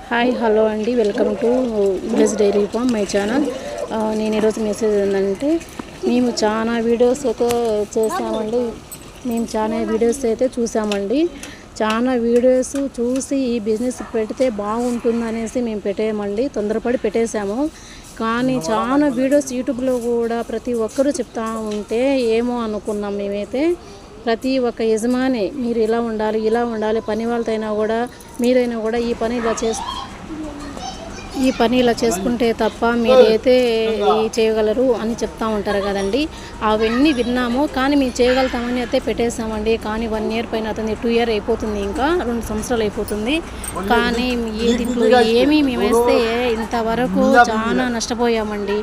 Hi hello అండి, welcome to village dairy farm my channel. నేను ఈరోజు మెసేజ్ ఏంటంటే మేము చాలా వీడియోస్ అయితే చేసామండి. చాలా వీడియోస్ చూసి ఈ బిజినెస్ పెడితే బాగుంటుంది అనేసి మేము పెట్టామండి. తొందరపడి పెట్టేశాము. కానీ చాలా వీడియోస్ యూట్యూబ్లో కూడా ప్రతి ఒక్కరూ చెప్తా ఉంటే ఏమో అనుకున్నాం మేమైతే. ప్రతి ఒక్క యజమాని మీరు ఇలా ఉండాలి పని వాళ్ళైనా కూడా మీరైనా కూడా ఈ పని ఇలా చేసుకుంటే తప్ప మీరైతే చేయగలరు అని చెప్తా ఉంటారు కదండి. అవన్నీ విన్నాము. కానీ మేము చేయగలుగుతామని అయితే పెట్టేసామండి. కానీ 1 year పైన అవుతుంది, 2 years అయిపోతుంది, ఇంకా 2 సంవత్సరాలు అయిపోతుంది. కానీ దీంట్లో ఏమీ మేమేస్తే ఇంతవరకు చాలా నష్టపోయామండి.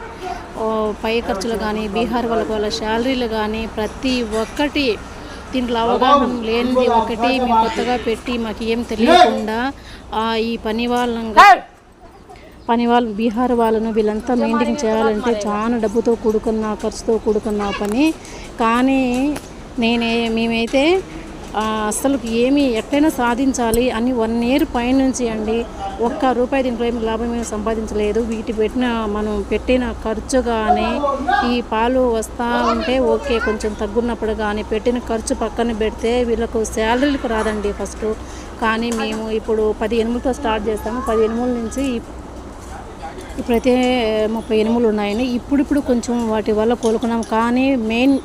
పై ఖర్చులు కానీ, బీహార్ వాళ్ళ శాలరీలు కానీ ప్రతి ఒక్కటి దీంట్లో అవగాహన లేనిది ఒకటి మేము కొత్తగా పెట్టి మాకు ఏం తెలియకుండా ఈ పని వాళ్ళు బీహార్ వాళ్ళను వీళ్ళంతా మెయింటైన్ చేయాలంటే చాలా డబ్బుతో కూడుకున్న ఖర్చుతో కూడుకున్న పని. కానీ మేమైతే అసలు ఎట్లయినా సాధించాలి అని 1 year పైనుంచి అండి ₹1 దీంట్లో ఏమి లాభం ఏమి సంపాదించలేదు. మనం పెట్టిన ఖర్చు కానీ ఈ పాలు వస్తూ ఉంటే ఓకే, కొంచెం తగ్గున్నప్పుడు కానీ పెట్టిన ఖర్చు పక్కన పెడితే వీళ్ళకు శాలరీలకు రాదండి ఫస్ట్. కానీ మేము ఇప్పుడు 10 ఎనుములతో స్టార్ట్ చేస్తాము. 10 ఎనుముల నుంచి ఇప్పుడైతే 30 ఎనుములు ఉన్నాయండి. ఇప్పుడు కొంచెం వాటి వల్ల కోలుకున్నాం. కానీ మెయిన్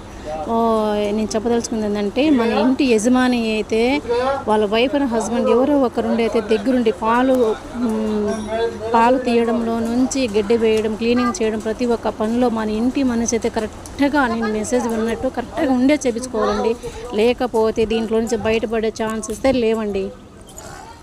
నేను చెప్పదలుచుకుంది ఏంటంటే మన ఇంటి యజమాని అయితే వాళ్ళ వైఫ్ అండ్ హస్బెండ్ ఎవరో ఒకరుండి అయితే దగ్గరుండి పాలు తీయడంలో నుంచి గడ్డి వేయడం, క్లీనింగ్ చేయడం, ప్రతి ఒక్క పనిలో మన ఇంటి మనిషి అయితే కరెక్ట్గా నేను మెసేజ్ విన్నట్టు కరెక్ట్గా ఉండే చేయించుకోవాలండి. లేకపోతే దీంట్లో నుంచి బయటపడే ఛాన్సెస్ లేవండి.